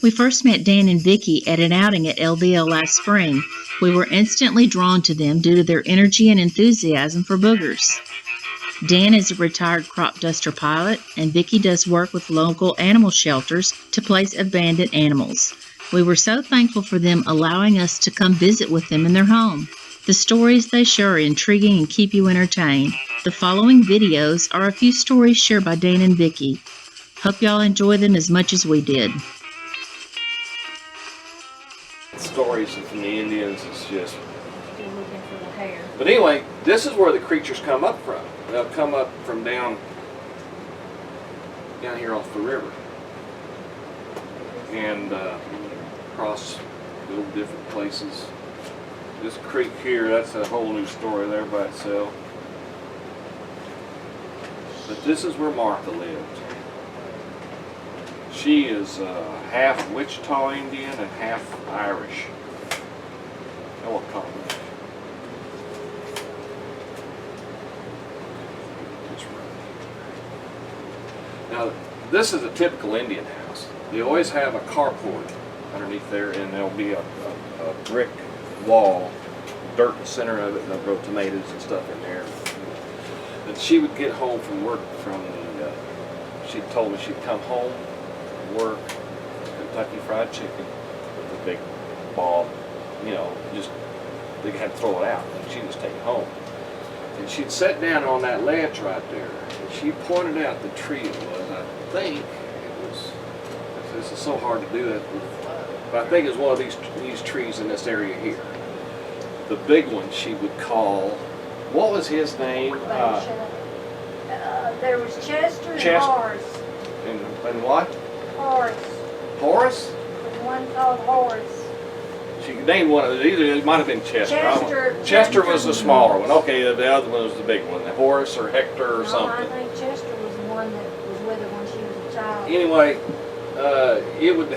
We first met Dan and Vicki at an outing at LVL last spring. We were instantly drawn to them due to their energy and enthusiasm for boogers. Dan is a retired crop duster pilot, and Vicki does work with local animal shelters to place abandoned animals. We were so thankful for them allowing us to come visit with them in their home. The stories they share are intriguing and keep you entertained. The following videos are a few stories shared by Dan and Vicki. Hope y'all enjoy them as much as we did. Stories from the Indians is just... But anyway, this is where the creatures come up from. They'll come up from down here off the river and cross little different places. This creek here, that's a whole new story there by itself. But this is where Martha lived. She is half Wichita Indian and half Irish. Oh, what color? Now, this is a typical Indian house. They always have a carport underneath there, and there'll be a brick wall, dirt in the center of it, and they'll grow tomatoes and stuff in there. And she would get home from work she told me she'd come home from work, Kentucky Fried Chicken with a big ball, just they had to throw it out, and she'd just take it home. And she'd sit down on that ledge right there, and she pointed out the tree it was. I think it was, this is so hard to do that, but I think it was one of these trees in this area here. The big one she would call, what was his name? There was Chester and Horace. And what? Horace. Horace? There's one called Horace. She named one of these. It might have been Chester. Chester was the smaller one. Okay, the other one was the big one. Horace or Hector or something. I think Chester was the one that was with her when she was a child. Anyway, it would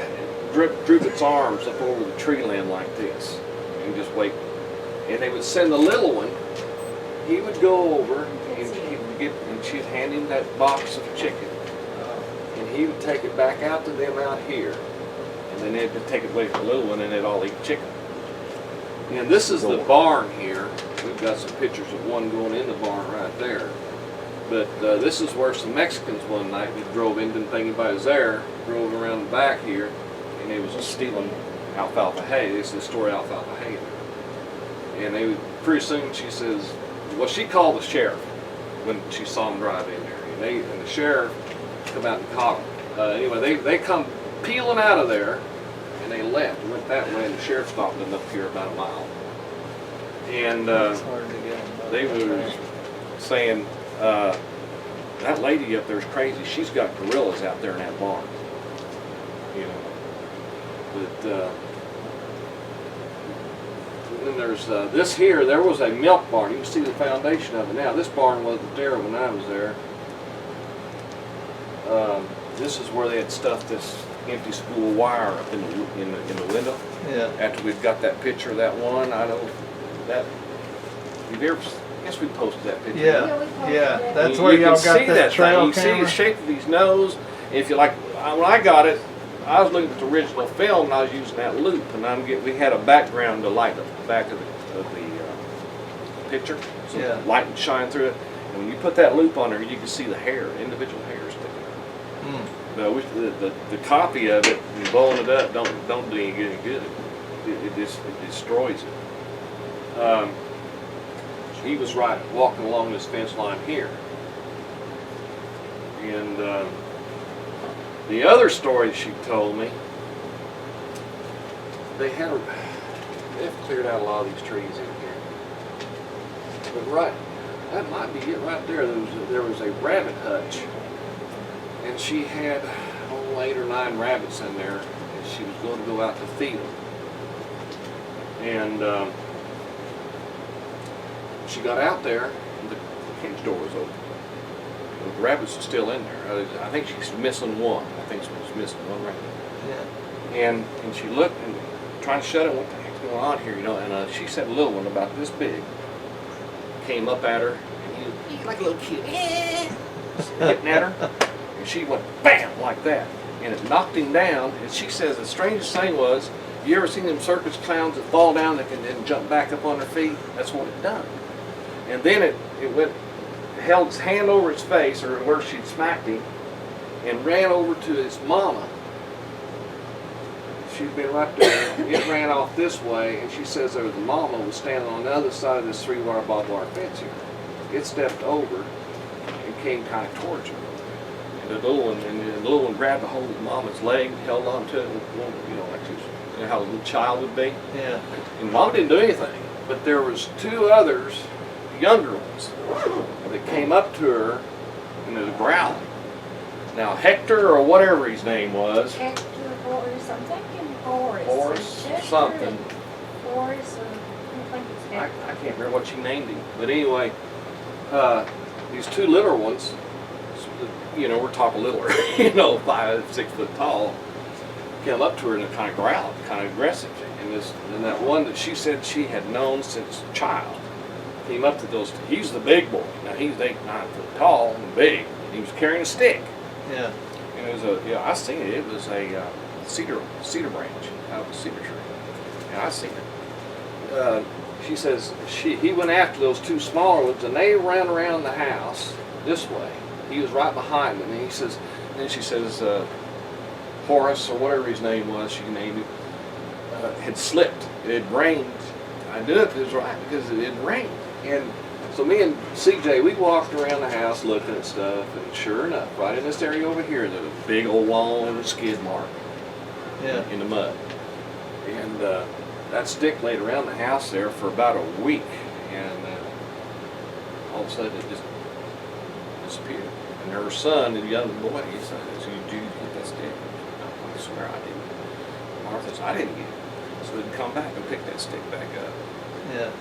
droop its arms up over the tree limb like this and just wait. And they would send the little one. He would go over and she'd hand him that box of chicken. And he would take it back out to them out here. And then they'd take it away from the little one and they'd all eat chicken. And this is the barn here. We've got some pictures of one going in the barn right there. But this is where some Mexicans one night, we drove in, didn't think anybody was there, drove around the back here, and they was just stealing alfalfa hay. This is the story of alfalfa hay. And they would, pretty soon she says, well, she called the sheriff when she saw them drive in there. And the sheriff come out and caught them. Anyway, they come peeling out of there, and they left. They went that way, and the sheriff stopped them up here about a mile. And they were saying, that lady up there is crazy. She's got gorillas out there in that barn. But then there's this here. There was a milk barn. You can see the foundation of it now. This barn wasn't there when I was there. This is where they had stuffed this empty spool wire up in the window. Yeah. After we've got that picture of that one, I know that. Have you ever? I guess we posted that picture. Yeah. That's where y'all got that trail camera. You see the shape of his nose. If you like, when I got it, I was looking at the original film and I was using that loop, and we had a background to light the back of the picture, so the light would shine through it. And when you put that loop on there, you can see the hair, individual hairs sticking out. The copy of it and blowing it up don't do any good. It destroys it. He was right walking along this fence line here, and the other story she told me, they've cleared out a lot of these trees in here. But right, that might be it right there. There was a rabbit hutch, and she had 8 or 9 rabbits in there, and she was going to go out to feed them. And she got out there, and the cage door was open. The rabbits are still in there. I think she's missing one. I think she was missing one rabbit. Yeah. And she looked and trying to shut it. What the heck? what's going on here, you know? And she said a little one about this big came up at her, and he like a little kid, hitting at her, and she went bam like that, and it knocked him down. And she says the strangest thing was, you ever seen them circus clowns that fall down and can then jump back up on their feet? That's what it done. And then it went, held its hand over his face, or where she'd smacked him, and ran over to his mama. She'd been right there. It ran off this way, and she says there was the mama was standing on the other side of this 3-wire barbed wire fence here. It stepped over and came kind of towards her. And the little one grabbed a hold of mama's leg, held on to it, you know, like she was, you know how a little child would be. Yeah. And mama didn't do anything, but there was 2 others, younger ones, that came up to her and they was growling. Now Hector or whatever his name was. Hector, Boris, I'm thinking Boris. Boris something. Boris, or I think it's I Hector. can't remember what she named him. But anyway, these 2 little ones, you know, we're talking littler, you know, 5, 6 foot tall, came up to her and kind of growled, kind of aggressive. And that one that she said she had known since a child came up to those. He's the big boy. Now he's 8, 9 foot tall and big. He was carrying a stick. Yeah. And it was I seen it. It was a cedar branch out of a cedar tree. And I seen it. She says he went after those 2 smaller ones, and they ran around the house this way. He was right behind them, and then she says Horace or whatever his name was, she named him, had slipped. It had rained. I knew it was right because it had rained. And so me and CJ, we walked around the house looking at stuff, and sure enough, right in this area over here, there's a big old long skid mark in the mud. And that stick laid around the house there for about a week, and all of a sudden it just disappeared. And her son, the young boy, he said, "Did you get that stick?" I swear I didn't. Martha said, "I didn't get it." So we'd come back and pick that stick back up. Yeah.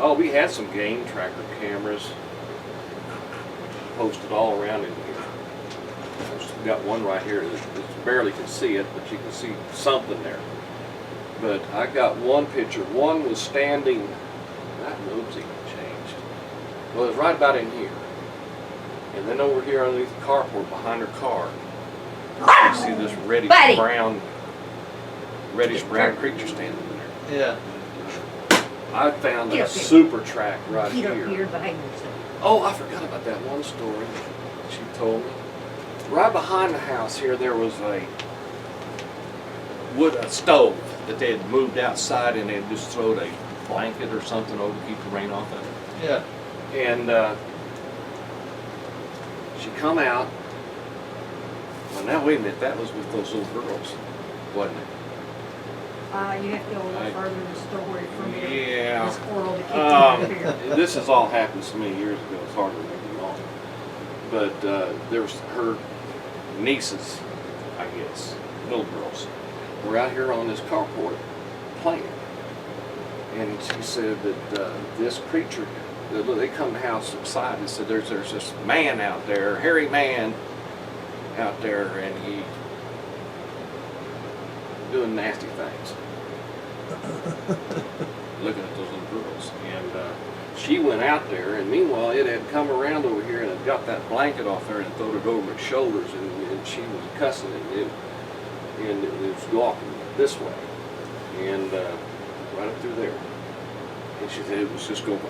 Oh, we had some game tracker cameras posted all around in here. We've got one right here that barely can see it, but you can see something there. But I got one picture. One was standing, that move's even changed. Well, it was right about in here. And then over here underneath the carport behind her car, you see this reddish brown creature standing there. Yeah. I found a super track right Get up here. here behind yourself. Oh, I forgot about that one story she told me. Right behind the house here, there was a stove that they had moved outside, and they had just thrown a blanket or something over to keep the rain off of it. Yeah. And she come out. Well, now wait a minute, that was with those little girls, wasn't it? You have to go a little further in the story from Yeah. the squirrel to keep up here. This has all happened so many years ago, it's hard to remember all. But there was her nieces, I guess, little girls, were out here on this carport playing. And she said that this creature, they come to the house outside and said there's this man out there, hairy man out there, and he doing nasty things. Looking at those little girls. And she went out there, and meanwhile it had come around over here and had got that blanket off there and thrown it over its shoulders, and she was cussing it, and it was walking this way, and right up through there. And she said it was just going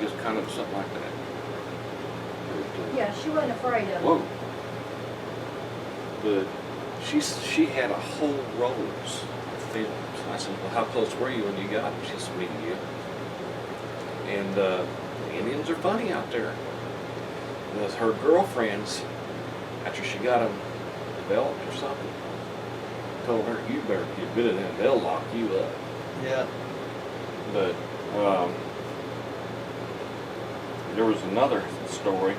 just kind of something like that. But, Yeah, she wasn't afraid of whoa. it. But she had a whole rolls of films. I said, well, how close were you when you got them? She said, me and you. And the Indians are funny out there. With her girlfriends, after she got them developed or something, told her, you better get rid of them, they'll lock you up. Yeah. But there was another story.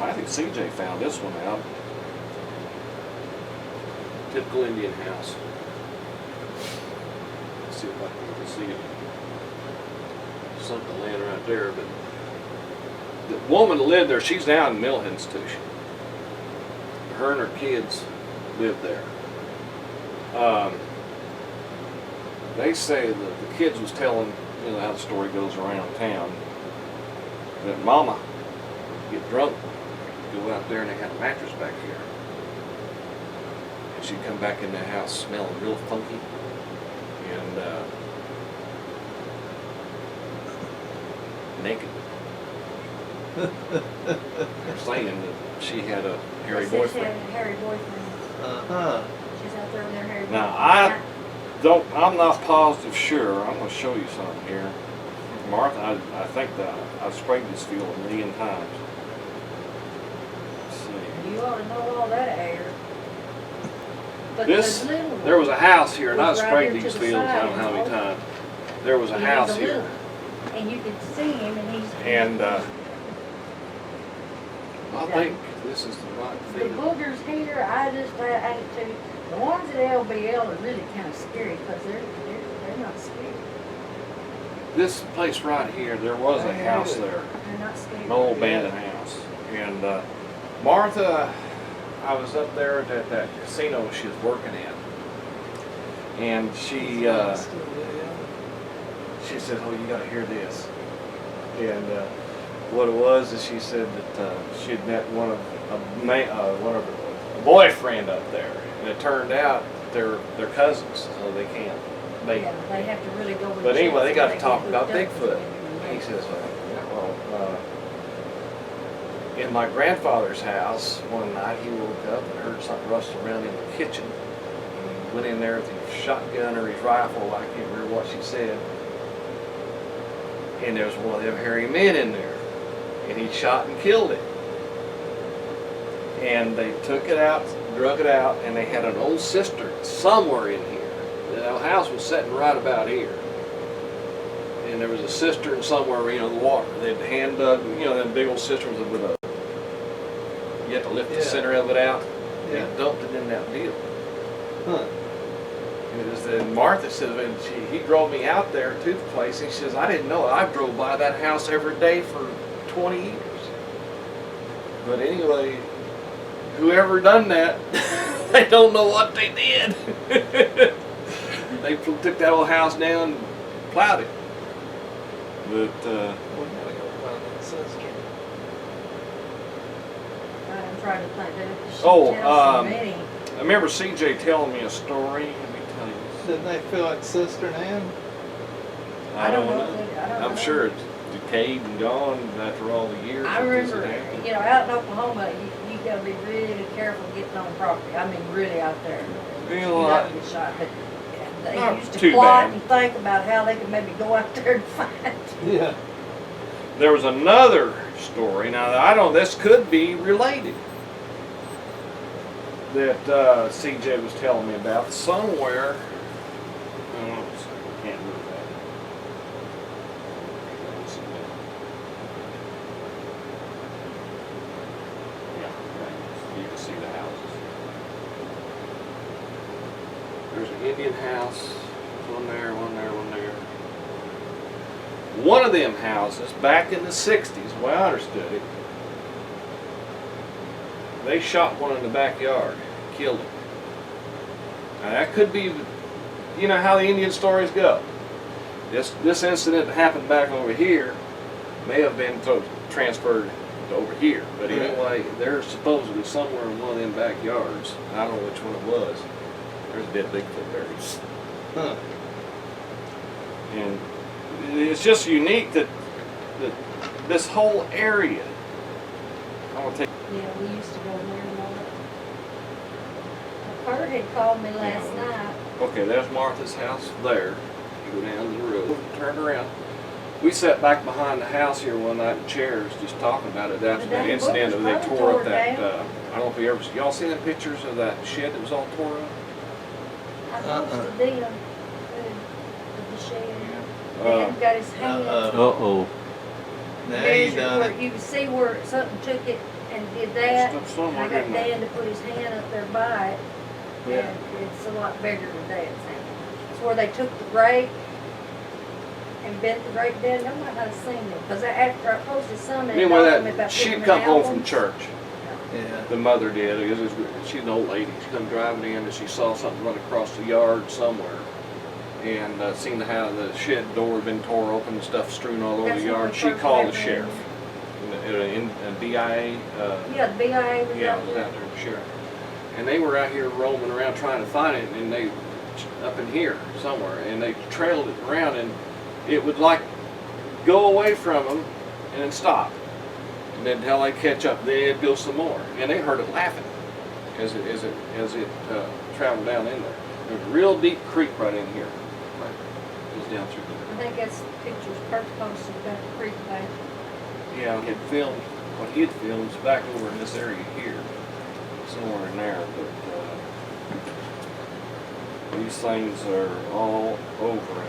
I think CJ found this one out. Typical Indian house. Let's see if I can see it. Something laying right there, but the woman that lived there, she's now in a mental institution. Her and her kids lived there. They say that the kids was telling, how the story goes around town, that Mama would get drunk, go out there and they had a mattress back here. And she'd come back in the house smelling real funky. And naked. They're saying that she had a hairy She boyfriend. had a hairy boyfriend. Uh-huh. She's out there with her hairy Now, boyfriend. I'm not positive sure. I'm going to show you something here. Martha, I think that I've sprayed this field 1,000,000 times. Let's see. You ought to know all that air. But This, the little one there was a house here, and I was right sprayed here to these the fields, I side don't know how many and times. There was a he house was a here. little one. And you could see him, and he's. And I think this is the right The field. boogers here, I ain't too. The ones at LBL are really kind of scary because they're not scary. This place right here, there was a house there. They're not scary. An old abandoned house. And Martha, I was up there at that casino she was working at. And she said, "Oh, you gotta hear this." And what it was is she said that she had met one of a boyfriend up there. And it turned out they're cousins, so they can't. Yeah, they have to really go with But anyway, they got to get talking about hooked up with Bigfoot. them. He says, in my grandfather's house, one night he woke up and heard something rustle around in the kitchen. And he went in there with his shotgun or his rifle, I can't remember what she said. And there was one of them hairy men in there. And he shot and killed it. And they took it out, drug it out, and they had an old cistern somewhere in here. The house was sitting right about here. And there was a cistern somewhere, the water. They'd hand dug, them big old cisterns with a, you have to lift the center of it out. Yeah. And dumped it in that deal. Huh. And it was then Martha said, and he drove me out there to the place, and she says, I didn't know it. I drove by that house every day for 20 years. But anyway, whoever done that, they don't know what they did. They took that old house down and plowed it. But, We gotta go find that sister. I'm trying to think. She Oh, tells so many. I remember CJ telling me a story. Let me tell you. Didn't they feel like Sister Ann? I don't know. I don't I'm know. sure it's decayed and gone after all the years. I that this remember, had happened. out in Oklahoma, you gotta be really careful getting on property. I mean, really out there. You You know, don't get shot, but they Not used to too plot bad. and think about how they could maybe go out there and find. Yeah. there was another story. Now, this could be related. That CJ was telling me about somewhere. I don't know, I can't move that. Yeah, you can see the houses. There's an Indian house, one there, one there, one there. One of them houses, back in the 60s, the way I understood it, they shot one in the backyard, killed him. Now that could be, you know how the Indian stories go. This incident that happened back over here may have been transferred to over here. But anyway, there's supposedly somewhere in one of them backyards, I don't know which one it was, there's a dead Bigfoot buried. Huh. And it's just unique that this whole area. I want to take. Yeah, we used to go there a lot. Kurt had called me last night. Okay, there's Martha's house there. You go down the road, turn around. We sat back behind the house here one night in chairs, just talking about it after that incident where they tore up that. I don't know if you ever y'all seen the pictures of that shed that was all tore up. I posted them of the shed. Dan got his hand. Uh-oh. Now you Measured done where it. you can see where something took it and did that. Stuff I somewhere got in there. Dan to put his hand up there by it. Yeah. And it's a lot bigger than Dad's hand. It's where they took the rake and bent the rake down. Nobody might not have seen it. Because after I posted some, and it Anyway, dawned on me about that she'd putting come an home album. from church. Yeah. The mother did. She's an old lady. She come driving in and she saw something run across the yard somewhere, and seen how the shed door had been tore open and stuff strewn all over That's the when yard. we She first called the got sheriff. In BIA. Yeah, the BIA was Yeah, out it was there. out there, the sheriff. And they were out here roaming around trying to find it, and they up in here somewhere, and they trailed it around, and it would like go away from them and then stop. And then until they catch up, then it'd go some more. And they heard it laughing as it traveled down in there. There's a real deep creek right in here. Right. It goes down through I there. think that's pictures Kurt posted about the creek bank. Yeah, he had filmed, what he had filmed was back over in this area here. Somewhere in there, but these things are all over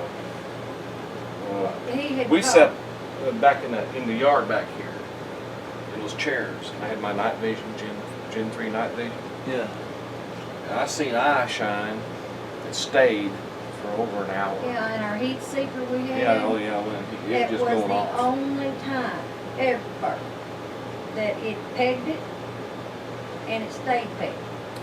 He had we caught- sat back in the yard back here in those chairs. I had my night vision, Gen 3 night vision. Yeah. And I seen eye shine that stayed for over an hour. Yeah, and our heat seeker we had. Yeah, oh yeah, when it It was was just going the off. only time ever that it pegged it and it stayed pegged.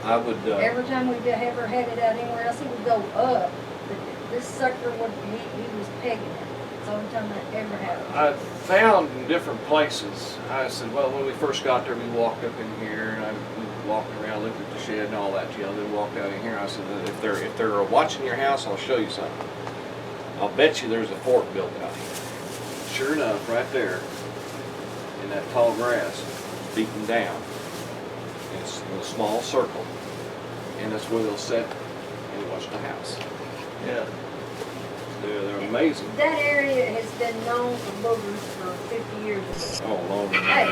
I would. Every time we ever had it out anywhere else, it would go up. But this sucker would, he was pegging it. It's the only time that ever happened. I found in different places. I said, well, when we first got there, we walked up in here, and we walked around, looked at the shed and all that, then walked out in here. I said, if they're watching your house, I'll show you something. I'll bet you there's a fort built out here. Sure enough, right there, in that tall grass, beaten down. It's in a small circle, and that's where they'll sit and watch the house. Yeah. They're amazing. That area has been known for boogers for 50 years. Oh, Lord. Hey,